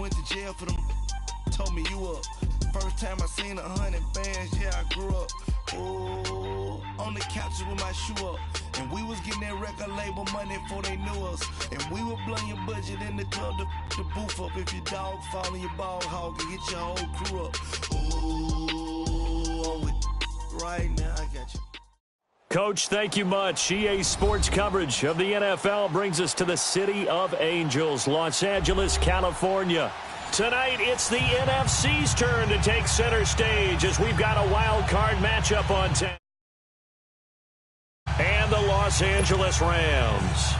went to jail for them. Told me you up. First time I seen 100 bands, yeah, I grew up. Ooh, on the couches with my shoe up. And we was getting that record label money before they knew us. And we would blow your budget in the club to boof up. If your dog fall in your ball hog and get your whole crew up. Ooh, I'm with right now, I got you. Coach, thank you much. EA Sports coverage of the NFL brings us to the City of Angels, Los Angeles, California. Tonight, it's the NFC's turn to take center stage as we've got a wild card matchup on tap. And the Los Angeles Rams.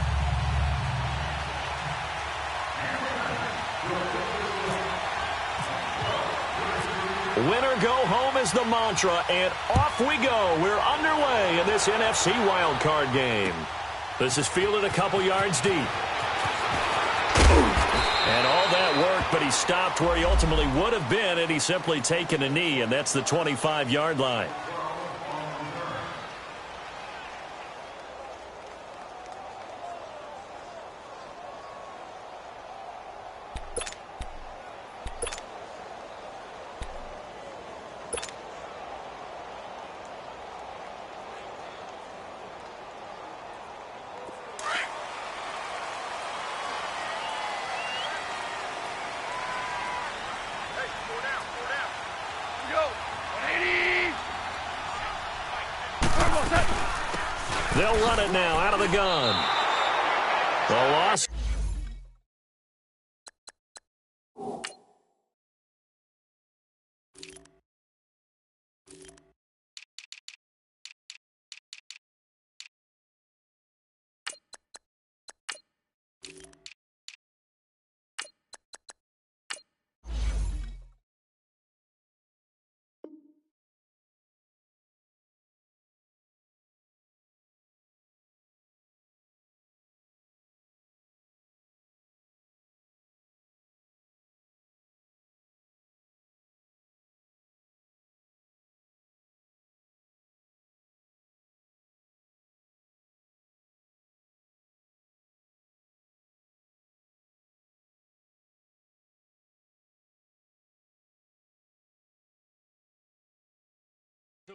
Winner go home is the mantra, and off we go. We're underway in this NFC wild card game. This is fielded a couple yards deep. And all that work, but he stopped where he ultimately would have been, and he's simply taken a knee, and that's the 25-yard line. They'll run it now out of the gun. The loss.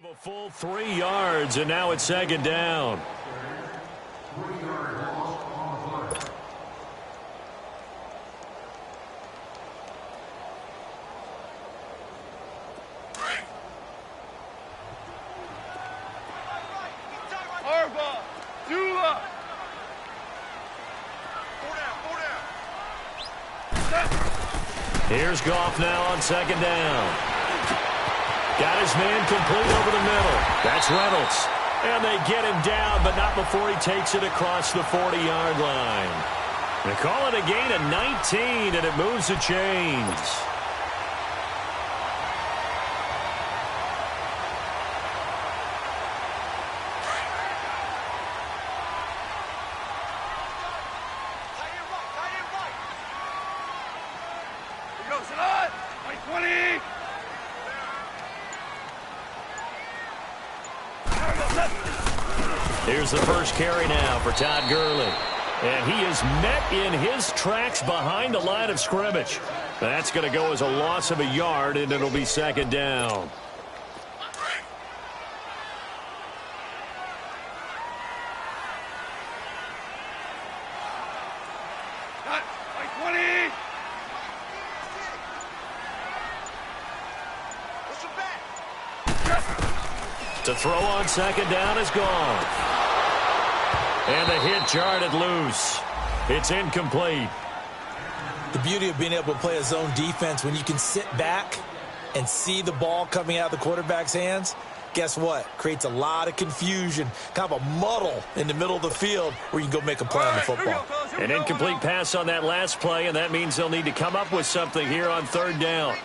A full 3 yards, and now it's second down. Here's Goff now on second down. Got his man complete over the middle. That's Reynolds. And they get him down, but not before he takes it across the 40-yard line. They call it a gain of 19, and it moves the chains. Here's the first carry now for Todd Gurley. And he is met in his tracks behind the line of scrimmage. That's going to go as a loss of a yard, and it'll be second down. To throw on second down is gone. And the hit jarred loose. It's incomplete. The beauty of being able to play a zone defense when you can sit back and see the ball coming out of the quarterback's hands, guess what? Creates a lot of confusion, kind of a muddle in the middle of the field where you can go make a play on the football. An incomplete pass on that last play, and that means they'll need to come up with something here on third down.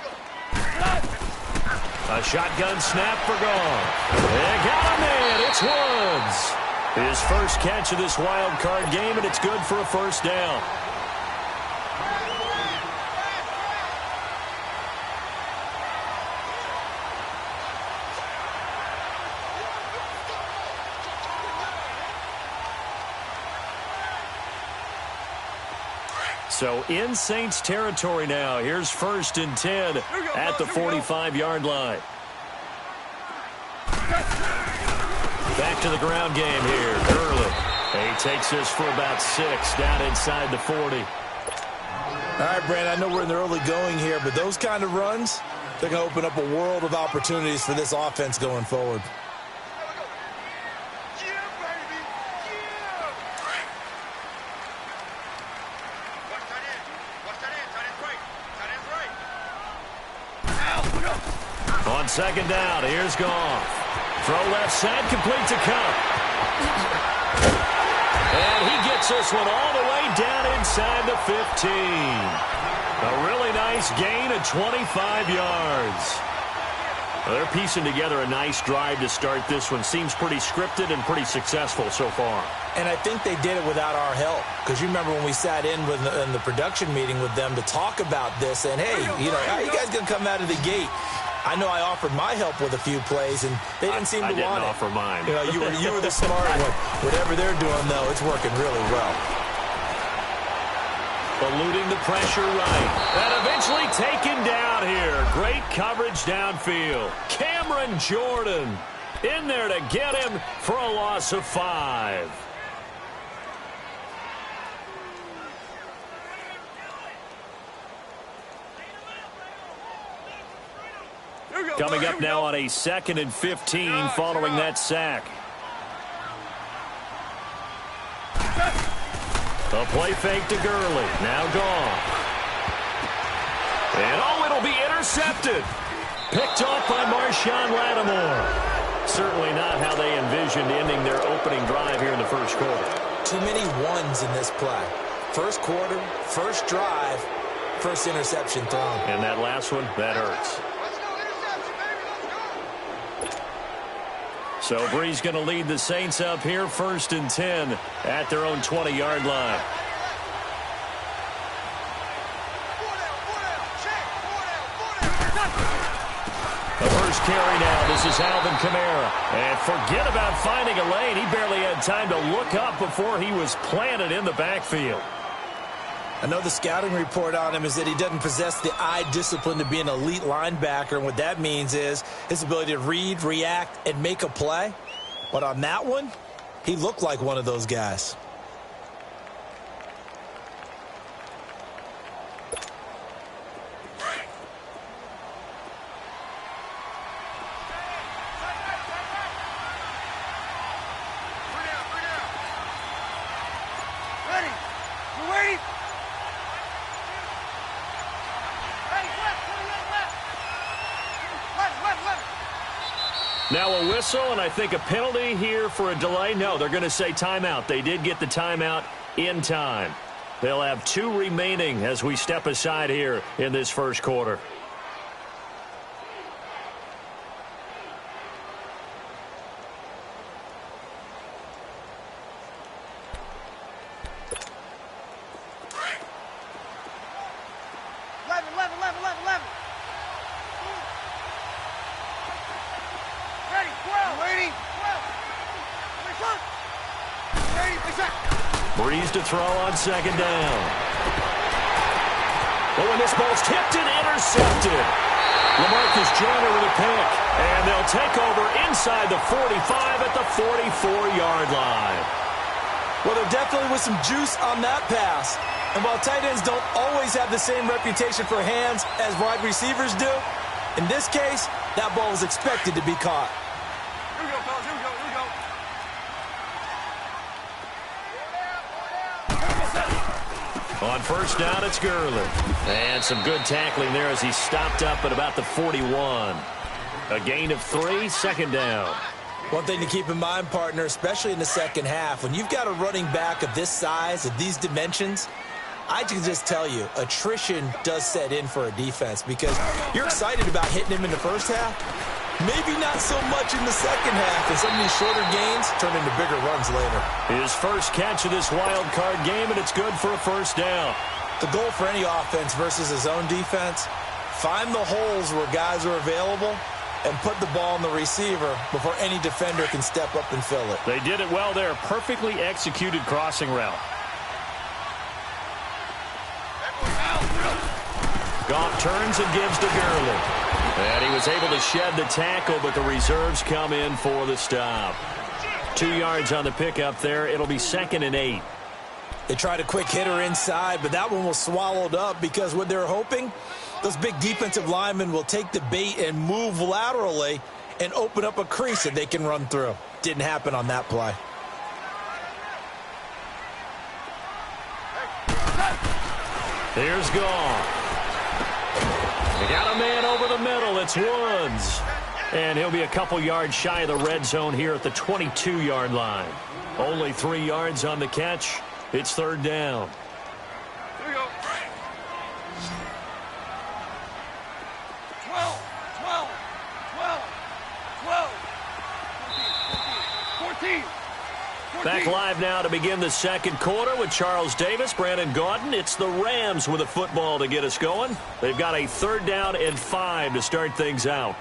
A shotgun snap for Goff. They got him in. It's Woods. His first catch of this wild card game, and it's good for a first down. So in Saints territory now. Here's 1st and 10 at the 45-yard line. Back to the ground game here. Gurley. He takes this for about 6 down inside the 40. All right, Brandon, I know we're in the early going here, but those kind of runs, they're going to open up a world of opportunities for this offense going forward. On 2nd down, here's Goff. Throw left side, complete to Cup. And he gets this one all the way down inside the 15. A really nice gain of 25 yards. Well, they're piecing together a nice drive to start this one. Seems pretty scripted and pretty successful so far. And I think they did it without our help. Because you remember when we sat in the production meeting with them to talk about this. And, hey, how are you guys going to come out of the gate? I know I offered my help with a few plays, and they didn't seem to want it. I didn't offer mine. You were the smart one. Whatever they're doing, though, it's working really well. Eluding the pressure right. And eventually taken down here. Great coverage downfield. Cameron Jordan in there to get him for a loss of 5. Coming up now on a 2nd and 15 following that sack. A play fake to Gurley. Now gone. And it'll be intercepted. Picked off by Marshawn Lattimore. Certainly not how they envisioned ending their opening drive here in the first quarter. Too many ones in this play. First quarter, first drive, first interception thrown. And that last one, that hurts. So Bree's going to lead the Saints up here, 1st and 10 at their own 20-yard line. The first carry now. This is Alvin Kamara. And forget about finding a lane. He barely had time to look up before he was planted in the backfield. I know the scouting report on him is that he doesn't possess the eye discipline to be an elite linebacker. And what that means is his ability to read, react, and make a play. But on that one, he looked like one of those guys. Now a whistle, and I think a penalty here for a delay. No, they're going to say timeout. They did get the timeout in time. They'll have 2 remaining as we step aside here in this first quarter. Breeze to throw on 2nd down. Oh, and this ball's tipped and intercepted. LaMarcus Joyner with a pick. And they'll take over inside the 45 at the 44-yard line. Well, there definitely was some juice on that pass. And while tight ends don't always have the same reputation for hands as wide receivers do, in this case, that ball was expected to be caught. Here we go, fellas. Here we go. On 1st down, it's Gurley. And some good tackling there as he stopped up at about the 41. A gain of 3, 2nd down. One thing to keep in mind, partner, especially in the second half, when you've got a running back of this size, of these dimensions, I can just tell you, attrition does set in for a defense because you're excited about hitting him in the first half. Maybe not so much in the second half, and some of these shorter gains turn into bigger runs later. His first catch of this wild card game, and it's good for a 1st down. The goal for any offense versus his own defense, find the holes where guys are available and put the ball in the receiver before any defender can step up and fill it. They did it well there. Perfectly executed crossing route. Goff turns and gives to Gurley. And he was able to shed the tackle, but the reserves come in for the stop. 2 yards on the pickup there. It'll be 2nd and 8. They tried a quick hitter inside, but that one was swallowed up because what they're hoping, those big defensive linemen will take the bait and move laterally and open up a crease that they can run through. Didn't happen on that play. Here's Goff. They got a man over the middle. It's Woods. And he'll be a couple yards shy of the red zone here at the 22-yard line. Only 3 yards on the catch. It's 3rd down. Here we go. 12, 12, 12, 12, 14, 14, 14. Back live now to begin the 2nd quarter with Charles Davis, Brandon Gaudin. It's the Rams with a football to get us going. They've got a 3rd down and 5 to start things out.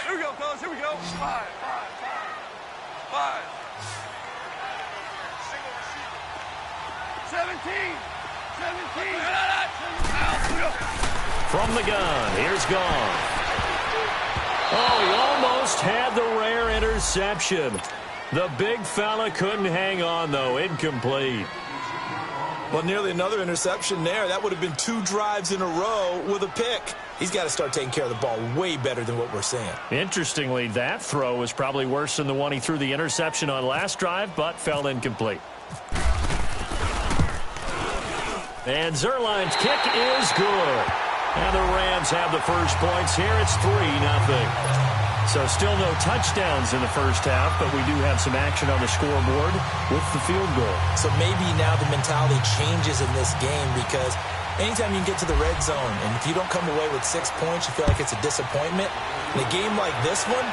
Here we go, fellas. Here we go. 5, 5, 5. Single receiver. 17. From the gun, here's Goff. Oh, he almost had the rare interception. The big fella couldn't hang on, though. Incomplete. Well, nearly another interception there. That would have been 2 drives in a row with a pick. He's got to start taking care of the ball way better than what we're seeing. Interestingly, that throw was probably worse than the one he threw the interception on last drive, but fell incomplete. And Zerline's kick is good. And the Rams have the first points here. It's 3-0. So still no touchdowns in the first half, but we do have some action on the scoreboard with the field goal. So maybe now the mentality changes in this game because anytime you can get to the red zone, and if you don't come away with 6 points, you feel like it's a disappointment. In a game like this one,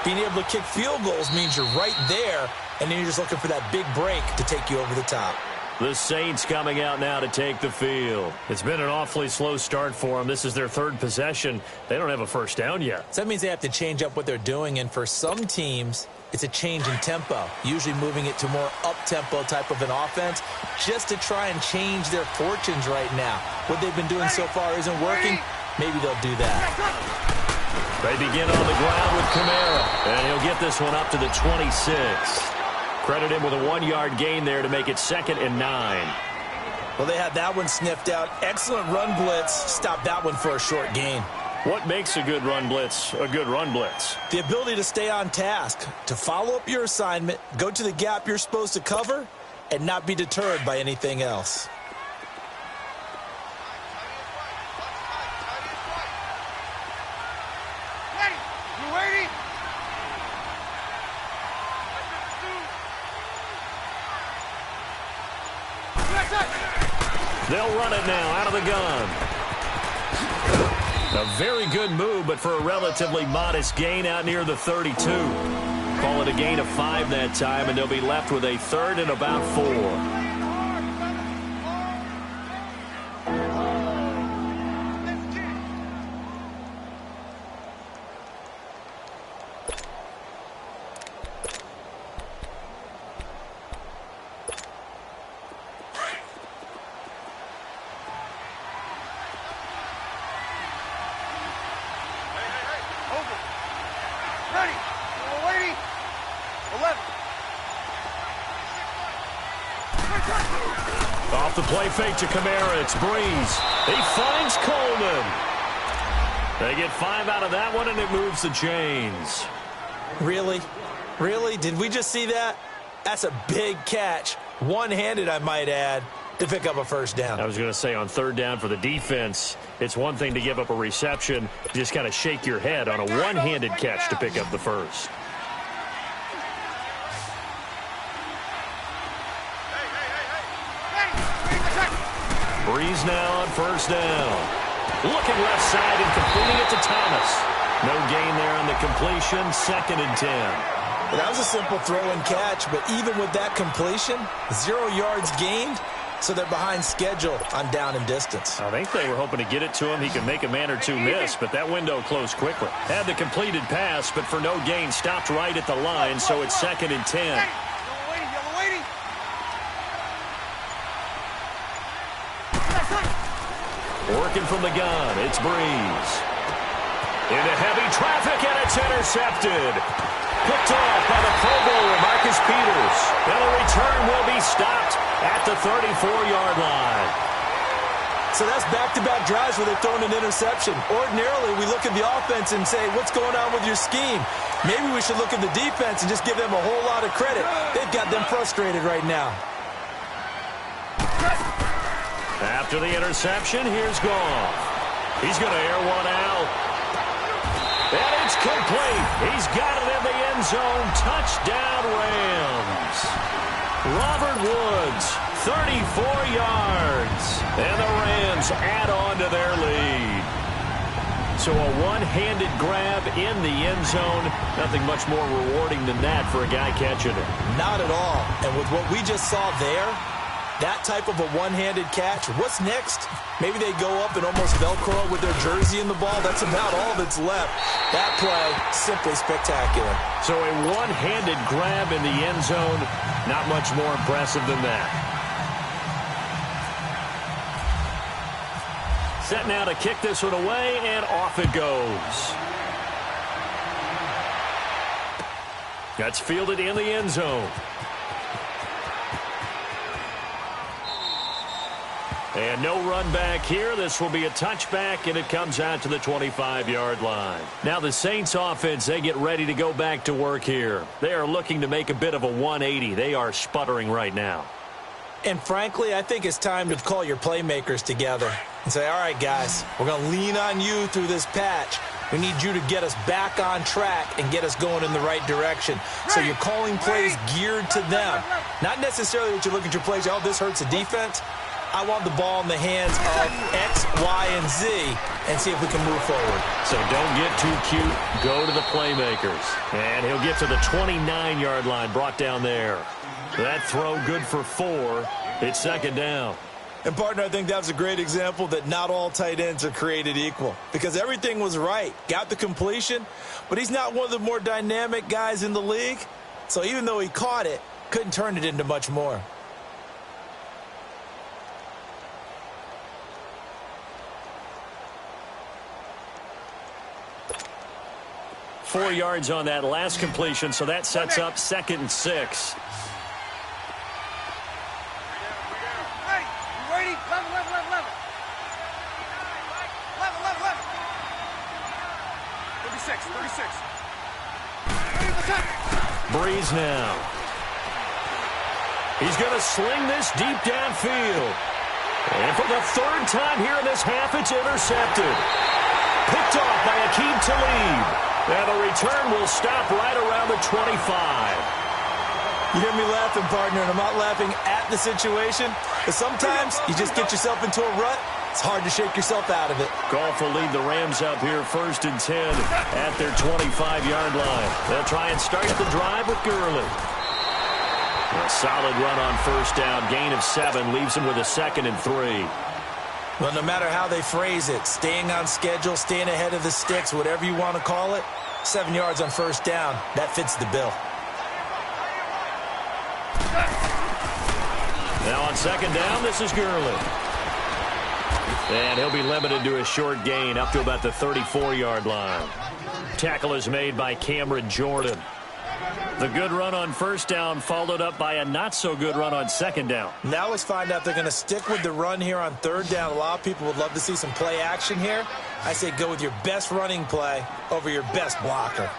being able to kick field goals means you're right there, and then you're just looking for that big break to take you over the top. The Saints coming out now to take the field. It's been an awfully slow start for them. This is their 3rd possession. They don't have a first down yet. So that means they have to change up what they're doing, and for some teams, it's a change in tempo, usually moving it to more up-tempo type of an offense just to try and change their fortunes right now. What they've been doing so far isn't working. Maybe they'll do that. They begin on the ground with Kamara, and he'll get this one up to the 26. Credit him with a 1-yard gain there to make it 2nd and 9. Well, they had that one sniffed out. Excellent run blitz. Stop that one for a short gain. What makes a good run blitz a good run blitz? The ability to stay on task, to follow up your assignment, go to the gap you're supposed to cover, and not be deterred by anything else. Ready? You ready? They'll run it now out of the gun. A very good move, but for a relatively modest gain out near the 32. Call it a gain of 5 that time, and they'll be left with a 3rd and about 4. Ready? Ready? 11. Off the play fake to Kamara. It's Breeze. He finds Coleman. They get 5 out of that one, and it moves the chains. Really? Really? Did we just see that? That's a big catch. One-handed, I might add, to pick up a first down. I was going to say on 3rd down for the defense, it's one thing to give up a reception. You just kind of shake your head on a one-handed catch to pick up the first. Breeze now on 1st down. Looking left side and completing it to Thomas. No gain there on the completion. 2nd and 10. That was a simple throw and catch, but even with that completion, 0 yards gained, so they're behind schedule on down and distance. I think they were hoping to get it to him. He could make a man or two miss, but that window closed quickly. Had the completed pass, but for no gain, stopped right at the line, so it's 2nd and 10. Yellow lady, yellow lady. looking from the gun. It's Breeze. Into heavy traffic, and it's intercepted. Picked off by the Pro Bowler, Marcus Peters. And the return will be stopped at the 34-yard line. So that's back-to-back drives where they've thrown an interception. Ordinarily, we look at the offense and say, what's going on with your scheme? Maybe we should look at the defense and just give them a whole lot of credit. They've got them frustrated right now. After the interception, here's Goff. He's going to air one out. And it's complete. He's got it in the end zone. Touchdown, Rams. Robert Woods, 34 yards. And the Rams add on to their lead. So a one-handed grab in the end zone. Nothing much more rewarding than that for a guy catching it. Not at all. And with what we just saw there, that type of a one-handed catch, what's next? Maybe they go up and almost Velcro with their jersey in the ball. That's about all that's left. That play, simply spectacular. So a one-handed grab in the end zone, not much more impressive than that. Set now to kick this one away, and off it goes. That's fielded in the end zone. And no run back here. This will be a touchback, and it comes out to the 25-yard line. Now the Saints offense, they get ready to go back to work here. They are looking to make a bit of a 180. They are sputtering right now. And frankly, I think it's time to call your playmakers together and say, all right, guys, we're going to lean on you through this patch. We need you to get us back on track and get us going in the right direction. So you're calling plays geared to them. Not necessarily that you look at your plays, oh, this hurts the defense. I want the ball in the hands of X, Y, and Z and see if we can move forward. So don't get too cute. Go to the playmakers. And he'll get to the 29-yard line, brought down there. That throw good for 4. It's second down. And, partner, I think that was a great example that not all tight ends are created equal because everything was right. Got the completion, but he's not one of the more dynamic guys in the league. So even though he caught it, couldn't turn it into much more. Four yards on that last completion, so that sets up 2nd and 6. Hey, you ready? 11. 36. Breeze now. He's going to sling this deep downfield. And for the 3rd time here in this half, it's intercepted. Picked off by Aqib Talib. And the return will stop right around the 25. You hear me laughing, partner, and I'm not laughing at the situation. But sometimes you just get yourself into a rut. It's hard to shake yourself out of it. Goff will lead the Rams up here 1st and 10 at their 25-yard line. They'll try and start the drive with Gurley. A solid run on 1st down. Gain of 7 leaves him with a 2nd and 3. Well, no matter how they phrase it, staying on schedule, staying ahead of the sticks, whatever you want to call it, 7 yards on 1st down, that fits the bill. Now on 2nd down, this is Gurley. And he'll be limited to a short gain up to about the 34-yard line. Tackle is made by Cameron Jordan. The good run on 1st down followed up by a not-so-good run on 2nd down. Now let's find out if they're going to stick with the run here on 3rd down. A lot of people would love to see some play action here. I say go with your best running play over your best blocker.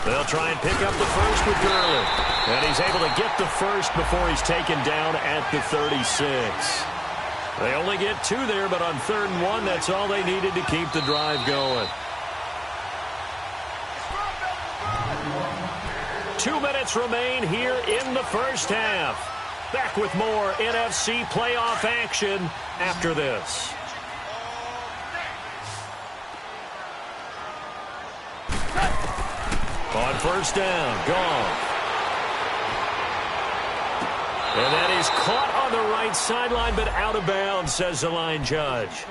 They'll try and pick up the first with Gurley. And he's able to get the first before he's taken down at the 36. They only get 2 there, but on 3rd and 1, that's all they needed to keep the drive going. 2 minutes remain here in the 1st half. Back with more NFC playoff action after this. On 1st down, Goff. And that is caught on the right sideline, but out of bounds, says the line judge.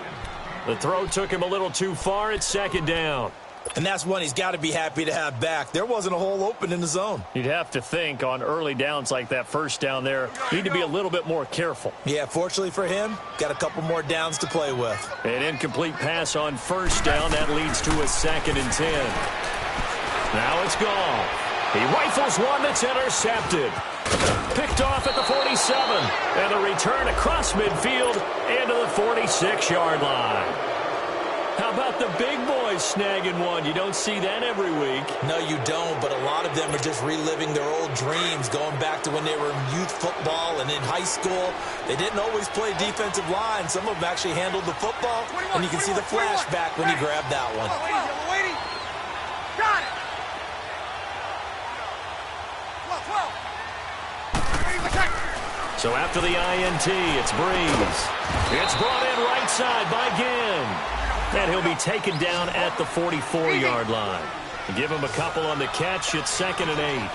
The throw took him a little too far. It's 2nd down. And that's one he's got to be happy to have back. There wasn't a hole open in the zone. You'd have to think on early downs like that first down there, need to be a little bit more careful. Yeah, fortunately for him, got a couple more downs to play with. An incomplete pass on first down. That leads to a 2nd and 10. Now it's gone. He rifles one that's intercepted. Picked off at the 47. And the return across midfield into the 46-yard line. How about the big boys snagging one? You don't see that every week. No, you don't, but a lot of them are just reliving their old dreams, going back to when they were in youth football and in high school. They didn't always play defensive line. Some of them actually handled the football, and you can see the flashback when he grabbed that one. Waiting. Got it. 12. So after the INT, it's Breeze. It's brought in right side by Ginn. And he'll be taken down at the 44-yard line. Give him a couple on the catch. It's 2nd and 8.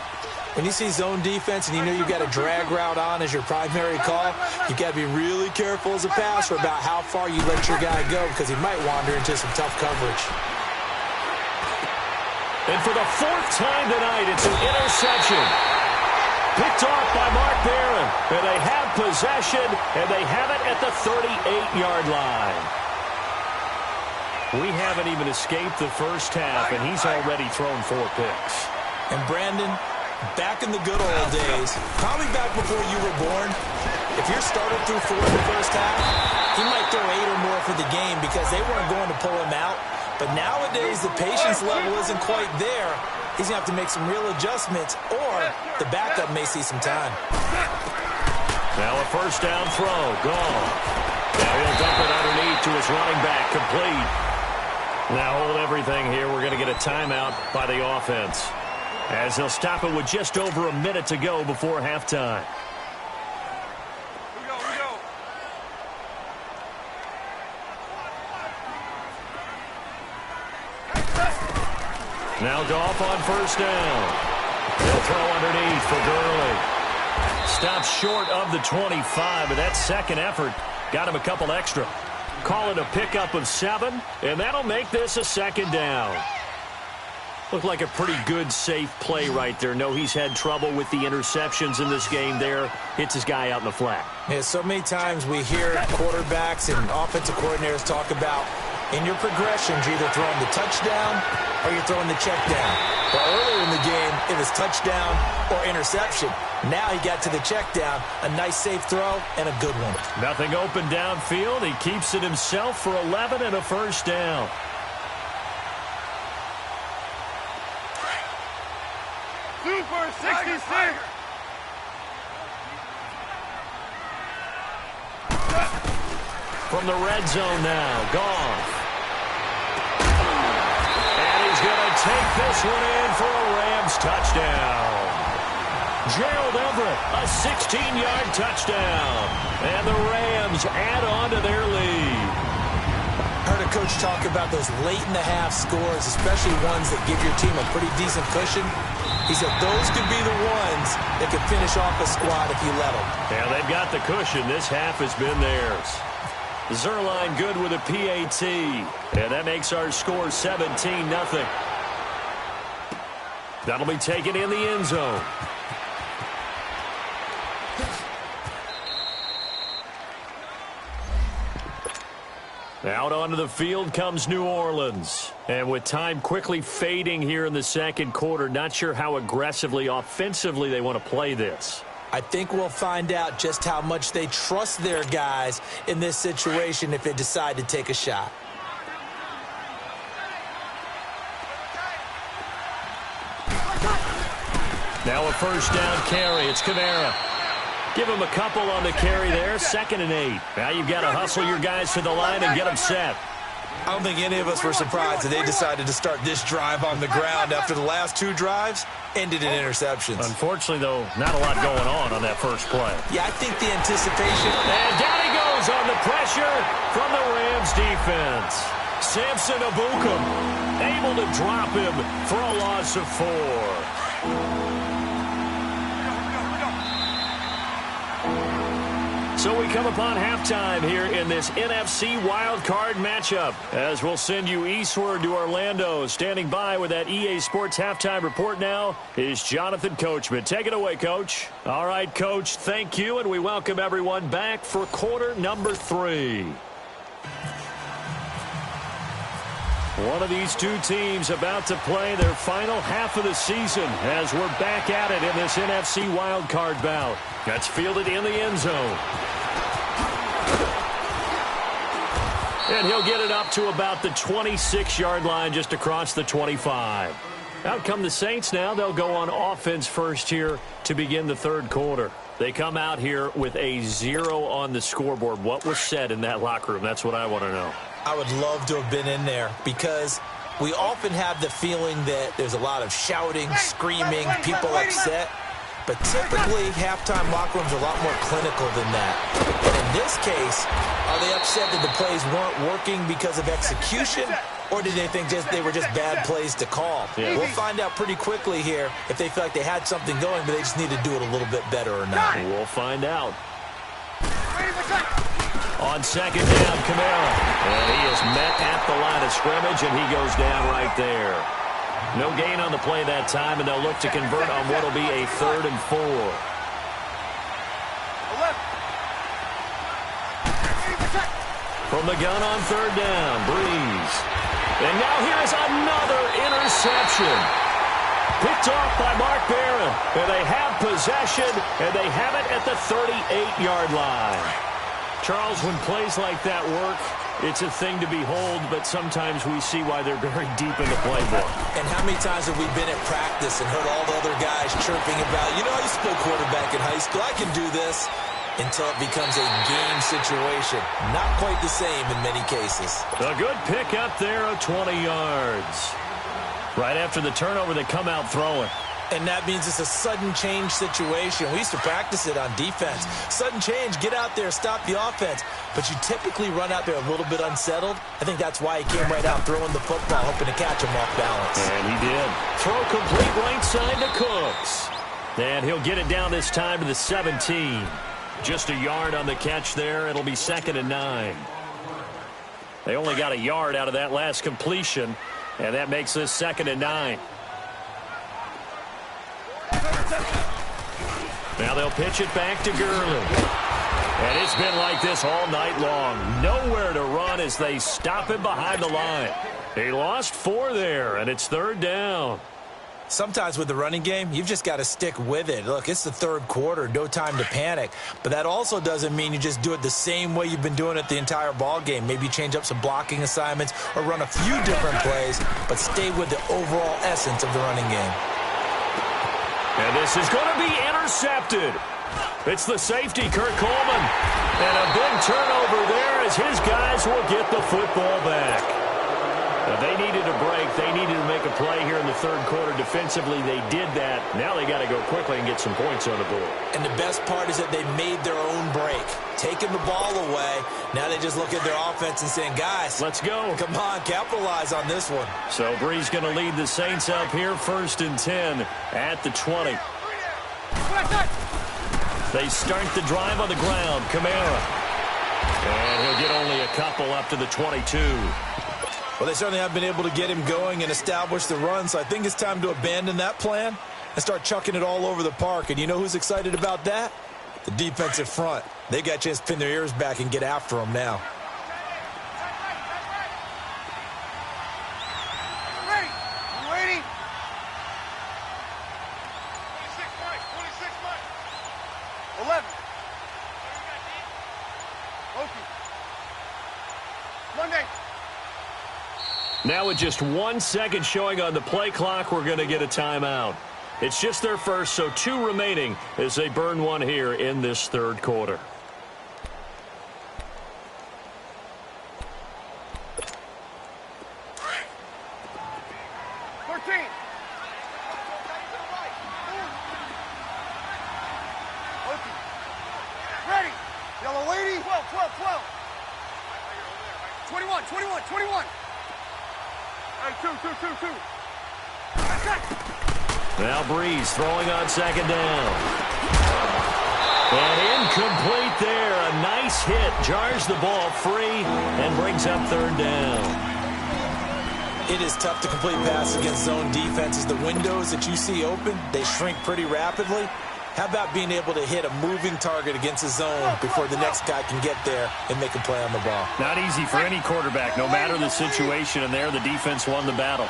When you see zone defense and you know you've got a drag route on as your primary call, you've got to be really careful as a passer about how far you let your guy go because he might wander into some tough coverage. And for the 4th time tonight, it's an interception. Picked off by Mark Barron. And they have possession, and they have it at the 38-yard line. We haven't even escaped the first half, and he's already thrown 4 picks. And Brandon, back in the good old days, probably back before you were born, if your starter threw 4 in the first half, he might throw 8 or more for the game because they weren't going to pull him out. But nowadays, the patience level isn't quite there. He's going to have to make some real adjustments, or the backup may see some time. Now a first down throw, gone. Now he'll dump it underneath to his running back, complete. Now hold everything here. We're going to get a timeout by the offense, as they'll stop it with just over a minute to go before halftime. We go. Now Goff on first down. He'll throw underneath for Gurley. Stops short of the 25, but that second effort got him a couple extra. Call it a pickup of 7, and that'll make this a 2nd down. Looked like a pretty good, safe play right there. No, he's had trouble with the interceptions in this game there. Hits his guy out in the flat. Yeah, so many times we hear quarterbacks and offensive coordinators talk about in your progressions, you're either throwing the touchdown or you're throwing the check down. But earlier in the game, it was touchdown or interception. Now he got to the check down, a nice safe throw, and a good one. Nothing open downfield. He keeps it himself for 11 and a first down. Super 66. From the red zone now, Goff. And he's going to take this one in for a Rams touchdown. Gerald Everett, a 16-yard touchdown. And the Rams add on to their lead. Heard a coach talk about those late-in-the-half scores, especially ones that give your team a pretty decent cushion. He said those could be the ones that could finish off a squad if you let them. Yeah, they've got the cushion. This half has been theirs. Zerline good with a PAT. And that makes our score 17-0. That'll be taken in the end zone. Out onto the field comes New Orleans. And with time quickly fading here in the second quarter, not sure how aggressively, offensively they want to play this. I think we'll find out just how much they trust their guys in this situation if they decide to take a shot. Now a first down carry. It's Kamara. Give him a couple on the carry there. 2nd and 8. Now you've got to hustle your guys to the line and get them set. I don't think any of us were surprised that they decided to start this drive on the ground after the last 2 drives ended in interceptions. Unfortunately, though, not a lot going on that first play. Yeah, I think the anticipation. And down he goes on the pressure from the Rams defense. Samson Abukum able to drop him for a loss of 4. So we come upon halftime here in this NFC wildcard matchup. As we'll send you eastward to Orlando. Standing by with that EA Sports halftime report now is Jonathan Coachman. Take it away, Coach. All right, Coach, thank you, and we welcome everyone back for quarter number 3. One of these two teams about to play their final half of the season as we're back at it in this NFC wildcard bout. That's fielded in the end zone. And he'll get it up to about the 26-yard line just across the 25. Out come the Saints now. They'll go on offense first here to begin the third quarter. They come out here with a 0 on the scoreboard. What was said in that locker room? That's what I want to know. I would love to have been in there because we often have the feeling that there's a lot of shouting, screaming, people upset. But typically, halftime locker rooms are a lot more clinical than that. And in this case, are they upset that the plays weren't working because of execution? Or did they think they were just bad plays to call? Yeah. We'll find out pretty quickly here if they feel like they had something going, but they just need to do it a little bit better or not. We'll find out. On second down, Camara. And he is met at the line of scrimmage, and he goes down right there. No gain on the play that time, and they'll look to convert on what will be a 3rd and 4. From the gun on 3rd down, Breeze. And now here's another interception. Picked off by Mark Barron. And they have possession, and they have it at the 38-yard line. Charles, when plays like that work, it's a thing to behold, but sometimes we see why they're very deep in the playbook. And how many times have we been at practice and heard all the other guys chirping about, you know, I used to play quarterback in high school, I can do this, until it becomes a game situation. Not quite the same in many cases. A good pick up there of 20 yards. Right after the turnover, they come out throwing. And that means it's a sudden change situation. We used to practice it on defense. Sudden change, get out there, stop the offense. But you typically run out there a little bit unsettled. I think that's why he came right out throwing the football, hoping to catch him off balance. And he did. Throw complete right side to Cooks. And he'll get it down this time to the 17. Just a yard on the catch there. It'll be 2nd and 9. They only got a yard out of that last completion, and that makes this 2nd and 9. Now they'll pitch it back to Gurley. And it's been like this all night long. Nowhere to run as they stop him behind the line. He lost 4 there, and it's 3rd down. Sometimes with the running game, you've just got to stick with it. Look, it's the 3rd quarter, no time to panic. But that also doesn't mean you just do it the same way you've been doing it the entire ball game. Maybe change up some blocking assignments or run a few different plays, but stay with the overall essence of the running game. And this is going to be intercepted. It's the safety, Kurt Coleman. And a big turnover there as his guys will get the football back. They needed a break. They needed to make a play here in the 3rd quarter. Defensively, they did that. Now they got to go quickly and get some points on the board. And the best part is that they made their own break. Taking the ball away. Now they just look at their offense and saying, guys, let's go. Come on, capitalize on this one. So Breeze going to lead the Saints up here 1st and 10 at the 20. They start the drive on the ground. Camara. And he'll get only a couple up to the 22. Well, they certainly have been able to get him going and establish the run, so I think it's time to abandon that plan and start chucking it all over the park. And you know who's excited about that? The defensive front. They got a chance to pin their ears back and get after him now. Ready? You ready? 26 Mike. 11. Loki. Monday. Now with just 1 second showing on the play clock, we're going to get a timeout. It's just their first, so 2 remaining as they burn one here in this 3rd quarter. Ready? Yellow lady. 12. 21. Hey, two. Now Breeze throwing on 2nd down. And incomplete there. A nice hit. Jars the ball free and brings up third down. It is tough to complete passes against zone defenses. The windows that you see open, they shrink pretty rapidly. How about being able to hit a moving target against a zone before the next guy can get there and make a play on the ball? Not easy for any quarterback, no matter the situation, and there the defense won the battle.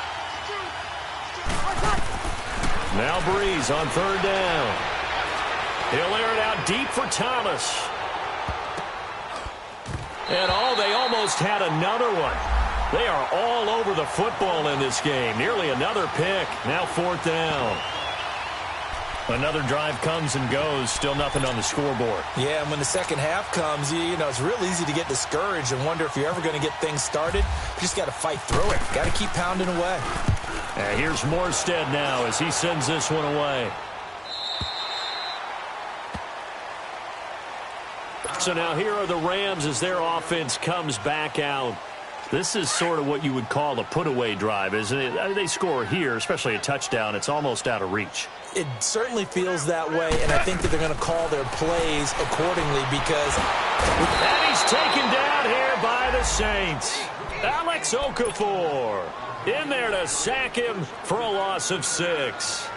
Now Breeze on third down. He'll air it out deep for Thomas. And they almost had another one. They are all over the football in this game. Nearly another pick. Now fourth down. Another drive comes and goes. Still nothing on the scoreboard. Yeah, and when the second half comes, you know, it's real easy to get discouraged and wonder if you're ever going to get things started. You just got to fight through it. Got to keep pounding away. And here's Morstead now as he sends this one away. So now here are the Rams as their offense comes back out. This is sort of what you would call a put-away drive, isn't it? I mean, they score here, especially a touchdown. It's almost out of reach. It certainly feels that way, and I think that they're going to call their plays accordingly because... And he's taken down here by the Saints. Alex Okafor in there to sack him for a loss of 6.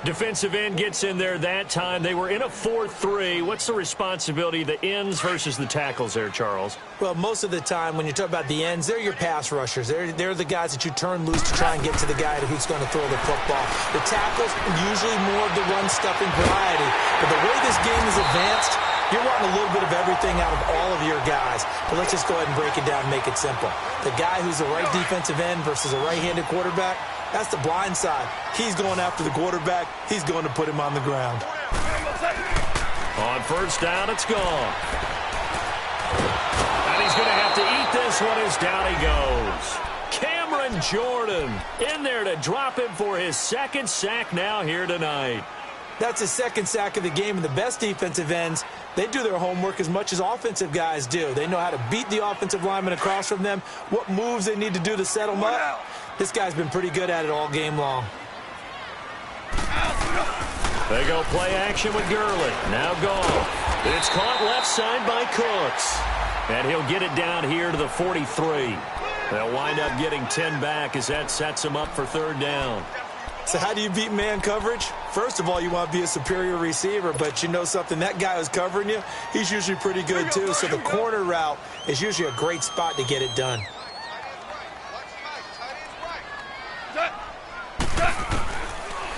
Defensive end gets in there that time. They were in a 4-3. What's the responsibility, the ends versus the tackles there, Charles? Well, most of the time when you talk about the ends, they're your pass rushers. They're the guys that you turn loose to try and get to the guy who's going to throw the football. The tackles, usually more of the run-stuffing variety. But the way this game is advanced, you're wanting a little bit of everything out of all of your guys. But let's just go ahead and break it down and make it simple. The guy who's the right defensive end versus a right-handed quarterback, that's the blind side. He's going after the quarterback. He's going to put him on the ground. On first down, it's gone. And he's going to have to eat this one as down he goes. Cameron Jordan in there to drop him for his second sack now here tonight. That's his second sack of the game, and the best defensive ends, they do their homework as much as offensive guys do. They know how to beat the offensive lineman across from them, what moves they need to do to set them up. This guy's been pretty good at it all game long. They go play action with Gurley. Now gone. It's caught left side by Cooks. And he'll get it down here to the 43. They'll wind up getting 10 back as that sets him up for third down. So how do you beat man coverage? First of all, you want to be a superior receiver, but you know something, that guy who's covering you, he's usually pretty good too. So the corner route is usually a great spot to get it done.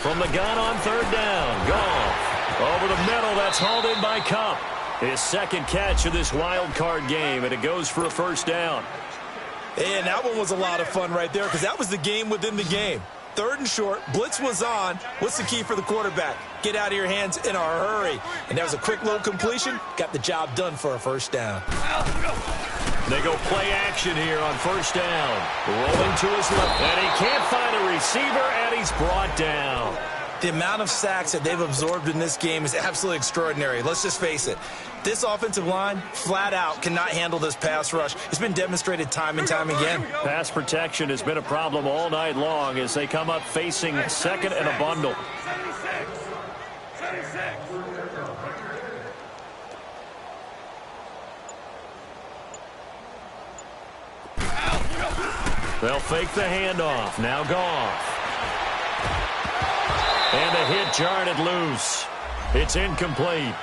From the gun on third down, Goff. Over the middle, that's hauled in by Kupp. His second catch of this wild card game, and it goes for a first down. And that one was a lot of fun right there because that was the game within the game. Third and short, blitz was on. What's the key for the quarterback? Get out of your hands in a hurry. And that was a quick little completion. Got the job done for a first down. They go play action here on first down. Rolling to his left. And he can't find a receiver, and he's brought down. The amount of sacks that they've absorbed in this game is absolutely extraordinary. Let's just face it. This offensive line, flat out, cannot handle this pass rush. It's been demonstrated time and time again. Pass protection has been a problem all night long as they come up facing second and a bundle. 76. They'll fake the handoff. Now Goff. And the hit jarred it loose. It's incomplete.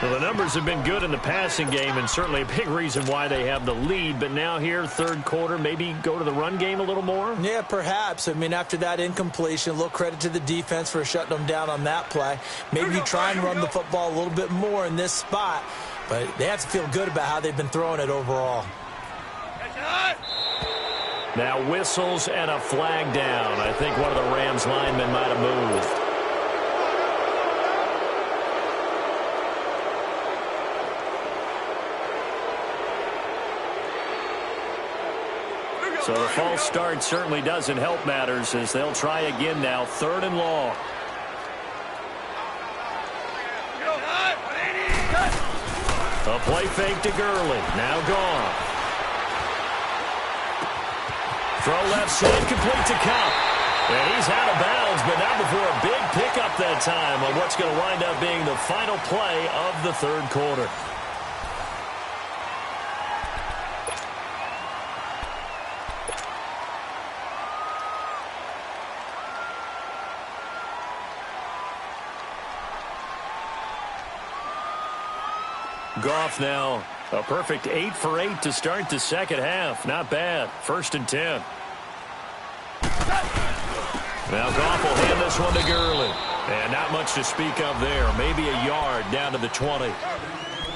Well, the numbers have been good in the passing game and certainly a big reason why they have the lead. But now here, third quarter, maybe go to the run game a little more? Yeah, perhaps. I mean, after that incompletion, a little credit to the defense for shutting them down on that play. Maybe you try and run the football a little bit more in this spot. But they have to feel good about how they've been throwing it overall. Now whistles and a flag down. I think one of the Rams linemen might have moved. So the false start certainly doesn't help matters as they'll try again now. Third and long. A play fake to Gurley. Now gone. Throw left side, complete to Kupp. And he's out of bounds, but not before a big pickup that time on what's going to wind up being the final play of the third quarter. Goff now a perfect 8 for 8 to start the second half. Not bad. 1st and 10. Now Goff will hand this one to Gurley. And not much to speak of there. Maybe a yard down to the 20.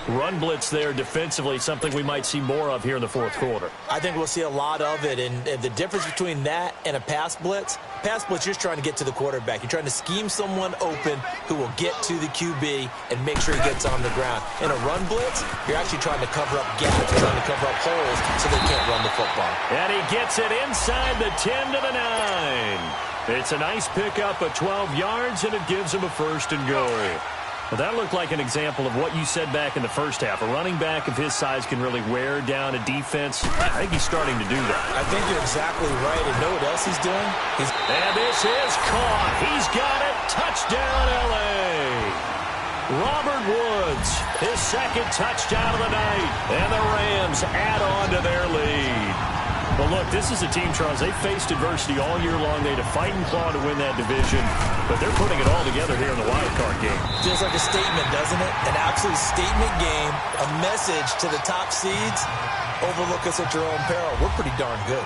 Run blitz there defensively, something we might see more of here in the fourth quarter. I think we'll see a lot of it, and the difference between that and a pass blitz, you're just trying to get to the quarterback. You're trying to scheme someone open who will get to the QB and make sure he gets on the ground. In a run blitz, you're actually trying to cover up gaps, you're trying to cover up holes so they can't run the football. And he gets it inside the 10 to the 9. It's a nice pickup of 12 yards, and it gives him a 1st and goal. Well, that looked like an example of what you said back in the first half. A running back of his size can really wear down a defense. I think he's starting to do that. I think you're exactly right. And know what else he's doing? And this is caught. He's got it. Touchdown, L.A. Robert Woods, his 2nd touchdown of the night. And the Rams add on to their lead. Well, look, this is a team, Charles, they faced adversity all year long. They had to fight and claw to win that division, but they're putting it all together here in the wild card game. Feels like a statement, doesn't it? An absolute statement game, a message to the top seeds. Overlook us at your own peril. We're pretty darn good.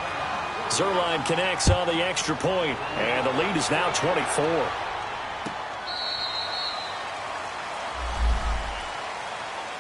Zerline connects on the extra point, and the lead is now 24.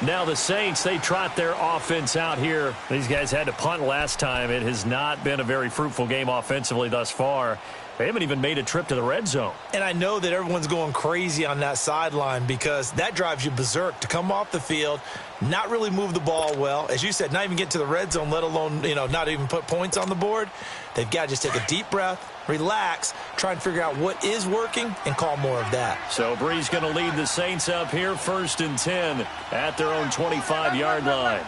Now the Saints, they trot their offense out here. These guys had to punt last time. It has not been a very fruitful game offensively thus far. They haven't even made a trip to the red zone. And I know that everyone's going crazy on that sideline because that drives you berserk to come off the field, not really move the ball well. As you said, not even get to the red zone, let alone, not even put points on the board. They've got to just take a deep breath, relax, try and figure out what is working, and call more of that. So Bree's going to lead the Saints up here, 1st and 10 at their own 25-yard line.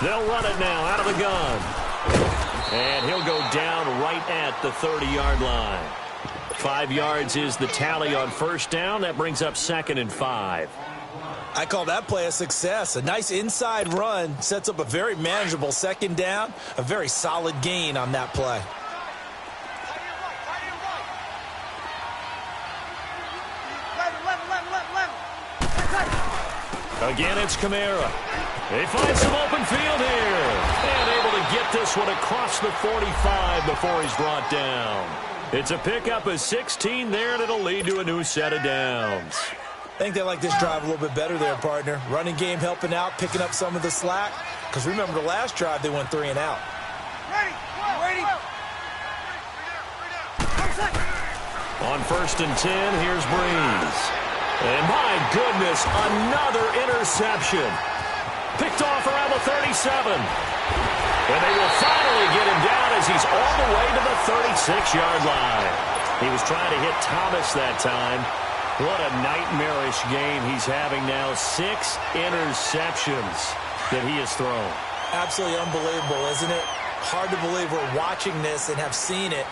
They'll run it now out of the gun. And he'll go down right at the 30-yard line. 5 yards is the tally on 1st down. That brings up 2nd and 5. I call that play a success. A nice inside run sets up a very manageable 2nd down. A very solid gain on that play. Again, it's Kamara. They find some open field here. And able to get this one across the 45 before he's brought down. It's a pickup of 16 there, and it'll lead to a new set of downs. I think they like this drive a little bit better there, partner. Running game helping out, picking up some of the slack. Because remember the last drive, they went 3 and out. Ready. On 1st and 10, here's Breeze. And my goodness, another interception. Picked off around the 37. And they will finally get him down as he's all the way to the 36-yard line. He was trying to hit Thomas that time. What a nightmarish game he's having now. 6 interceptions that he has thrown. Absolutely unbelievable, isn't it? Hard to believe we're watching this and have seen it.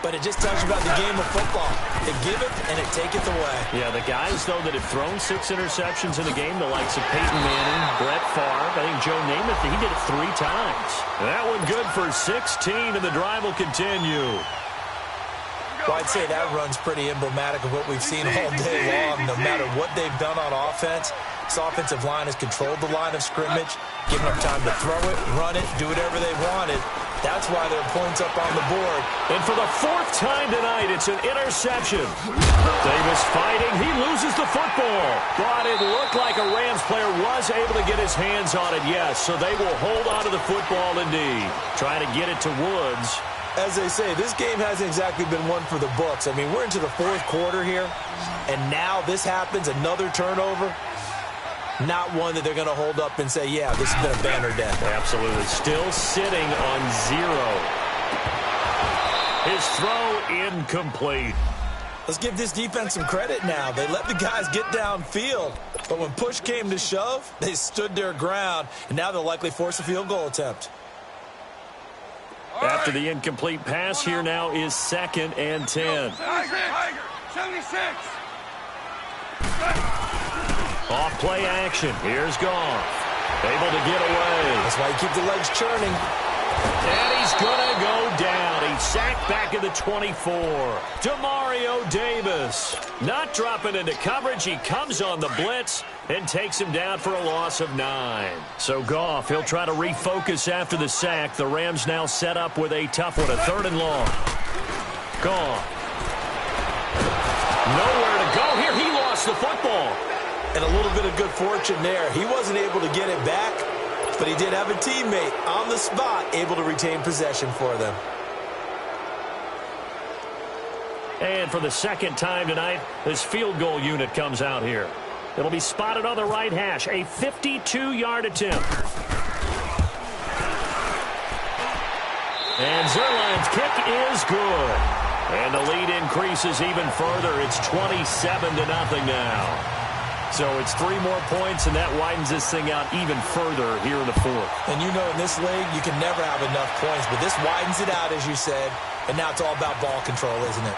But it just tells you about the game of football. They give it and it taketh away. Yeah, the guys, though, that have thrown 6 interceptions in a game, the likes of Peyton Manning, Brett Favre, I think Joe Namath, he did it 3 times. That one good for 16, and the drive will continue. Well, I'd say that run's pretty emblematic of what we've seen all day long. No matter what they've done on offense, this offensive line has controlled the line of scrimmage, given them time to throw it, run it, do whatever they wanted. That's why there are points up on the board. And for the 4th time tonight, it's an interception. Davis fighting. He loses the football. But it looked like a Rams player was able to get his hands on it, yes. So they will hold on to the football indeed. Try to get it to Woods. As they say, this game hasn't exactly been one for the books. I mean, we're into the 4th quarter here, and now this happens, another turnover. Not one that they're going to hold up and say, yeah, this has been a banner day. Absolutely. Still sitting on 0. His throw incomplete. Let's give this defense some credit now. They let the guys get downfield, but when push came to shove, they stood their ground, and now they'll likely force a field goal attempt. After after the incomplete pass. Here now is 2nd and 10. Tiger, 76. Off play action. Here's Goff. Able to get away. That's why you keep the legs churning. And he's going to go down. He's sacked back at the 24. Demario Davis not dropping into coverage. He comes on the blitz and takes him down for a loss of 9. So Goff, he'll try to refocus after the sack. The Rams now set up with a tough one, a 3rd and long. Goff. Nowhere to go here. He lost the football. And a little bit of good fortune there. He wasn't able to get it back, but he did have a teammate on the spot able to retain possession for them. And for the 2nd time tonight, this field goal unit comes out here. It'll be spotted on the right hash. A 52-yard attempt. And Zerline's kick is good. And the lead increases even further. It's 27-0 now. So it's 3 more points, and that widens this thing out even further here in the 4th. And you know in this league, you can never have enough points, but this widens it out, as you said, and now it's all about ball control, isn't it?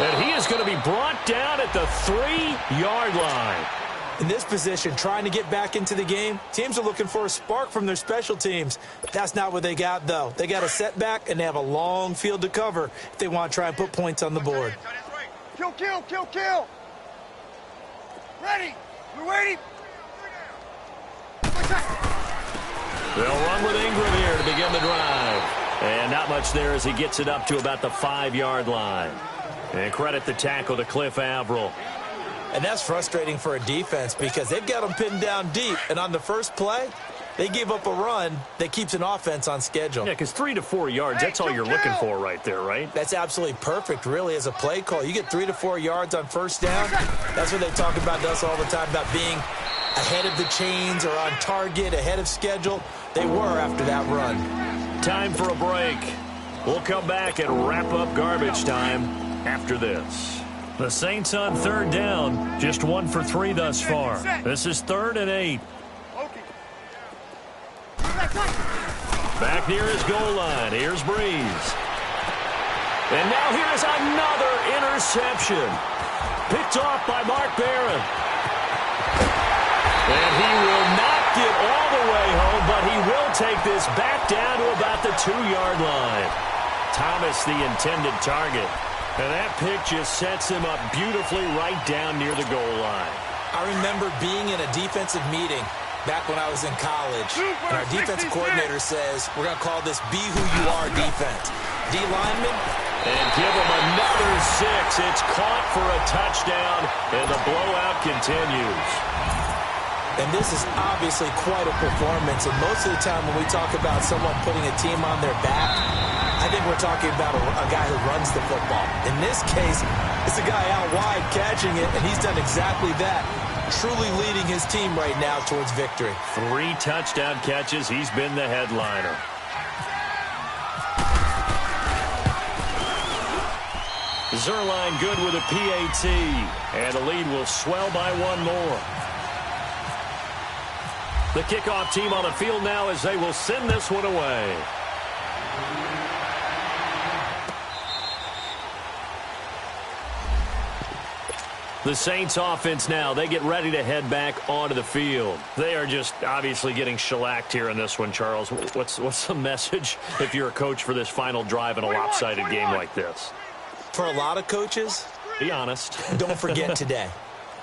And he is going to be brought down at the 3-yard line. In this position, trying to get back into the game, teams are looking for a spark from their special teams. That's not what they got, though. They got a setback, and they have a long field to cover if they want to try and put points on the board. Kill, kill, kill, kill. Ready. We're waiting. They'll run with Ingram here to begin the drive. And not much there as he gets it up to about the 5-yard line. And credit the tackle to Cliff Averill. And that's frustrating for a defense because they've got them pinned down deep. And on the first play, they gave up a run that keeps an offense on schedule. Yeah, because 3 to 4 yards, that's all you're looking for right there, right? That's absolutely perfect, really, as a play call. You get 3 to 4 yards on first down. That's what they talk about to us all the time, about being ahead of the chains or on target, ahead of schedule. They were after that run. Time for a break. We'll come back and wrap up garbage time after this. The Saints on 3rd down, just 1 for 3 thus far. This is 3rd and 8. Back near his goal line. Here's Breeze. And now here is another interception. Picked off by Mark Barron. And he will not get all the way home, but he will take this back down to about the 2-yard line. Thomas, the intended target. And that pick just sets him up beautifully right down near the goal line. I remember being in a defensive meeting back when I was in college, and our defensive coordinator says, we're going to call this Be Who You Are defense. D lineman. And give him another 6. It's caught for a touchdown, and the blowout continues. And this is obviously quite a performance, and most of the time when we talk about someone putting a team on their back, I think we're talking about a guy who runs the football. In this case, it's a guy out wide catching it, and he's done exactly that, truly leading his team right now towards victory. 3 touchdown catches. He's been the headliner. Zerline good with a PAT, and the lead will swell by 1 more. The kickoff team on the field now as they will send this one away. The Saints offense now, they get ready to head back onto the field. They are just obviously getting shellacked here in this one, Charles. What's the message if you're a coach for this final drive in a lopsided game like this? For a lot of coaches, be honest. Don't forget today.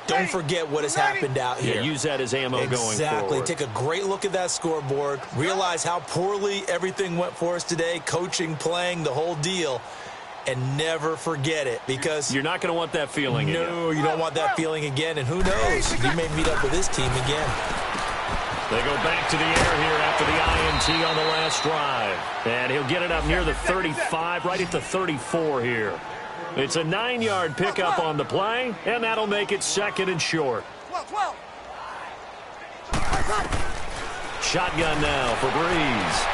Don't forget what has happened out here. Yeah, use that as ammo going forward. Exactly. Take a great look at that scoreboard. Realize how poorly everything went for us today, coaching, playing, the whole deal. And never forget it, because you're not going to want that feeling again. No, you don't want that feeling again. And who knows? You may meet up with this team again. They go back to the air here after the INT on the last drive. And he'll get it up near the 35, right at the 34 here. It's a 9-yard pickup on the play, and that'll make it 2nd and short. 12. Shotgun now for Breeze.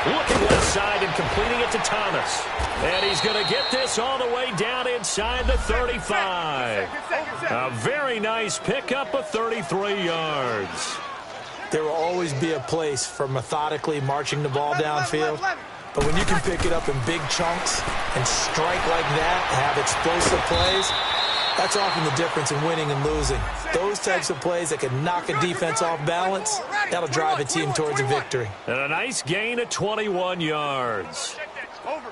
Looking left side and completing it to Thomas. And he's going to get this all the way down inside the 35. A very nice pickup of 33 yards. There will always be a place for methodically marching the ball downfield. But when you can pick it up in big chunks and strike like that, have explosive plays, that's often the difference in winning and losing. Those types of plays that can knock a defense off balance, that'll drive a team towards a victory. And a nice gain of 21 yards. Over.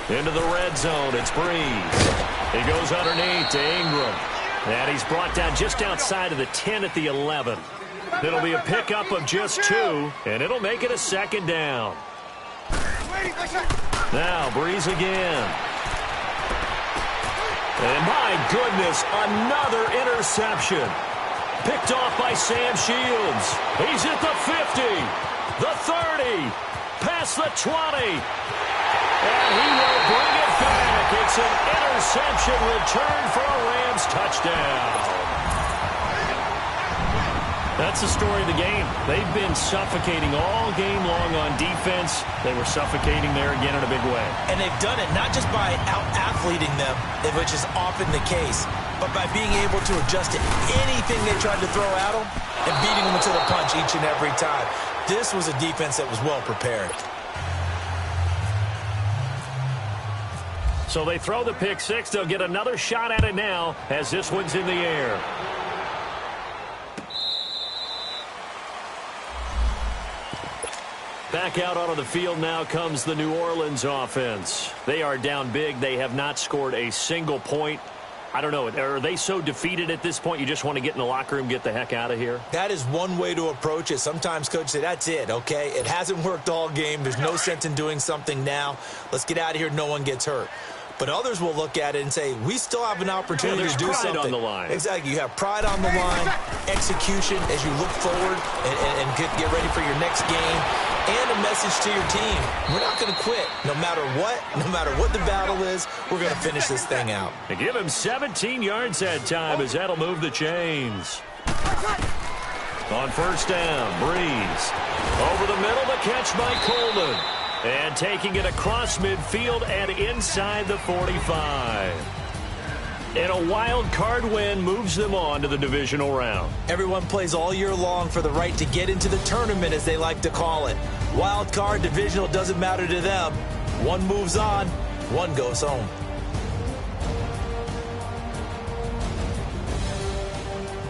Into the red zone, it's Breeze. He goes underneath to Ingram. And he's brought down just outside of the 10 at the 11. It'll be a pickup of just 2, and it'll make it a second down. Now Breeze again. And my goodness, another interception. Picked off by Sam Shields. He's at the 50, the 30, past the 20. And he will bring it back. It's an interception return for a Rams touchdown. That's the story of the game. They've been suffocating all game long on defense. They were suffocating there again in a big way. And they've done it not just by out-athleting them, which is often the case, but by being able to adjust to anything they tried to throw at them and beating them to the punch each and every time. This was a defense that was well prepared. So they throw the pick six. They'll get another shot at it now as this one's in the air. Back out onto the field now comes the New Orleans offense. They are down big. They have not scored a single point. I don't know. Are they so defeated at this point you just want to get in the locker room, get the heck out of here? That is one way to approach it. Sometimes coaches say, that's it, okay? It hasn't worked all game. There's no sense in doing something now. Let's get out of here. No one gets hurt. But others will look at it and say, we still have an opportunity to do something. On the line. Exactly. You have pride on the line, execution as you look forward and get ready for your next game, and a message to your team. We're not going to quit. No matter what the battle is, we're going to finish this thing out. They give him 17 yards that time as that'll move the chains. On first down, Breeze. Over the middle, the catch by Coleman. And taking it across midfield and inside the 45. And a wild card win moves them on to the divisional round. Everyone plays all year long for the right to get into the tournament, as they like to call it. Wild card, divisional, doesn't matter to them. One moves on, one goes home.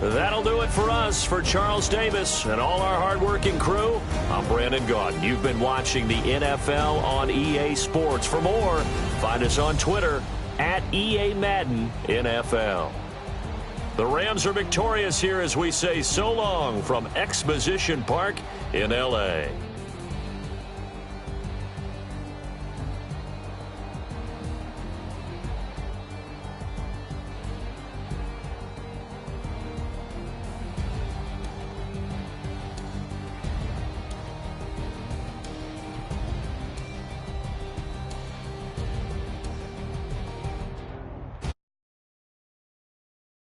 That'll do it for us. For Charles Davis and all our hardworking crew, I'm Brandon Gaudin. You've been watching the NFL on EA Sports. For more, find us on Twitter at EA Madden NFL. The Rams are victorious here as we say so long from Exposition Park in L.A.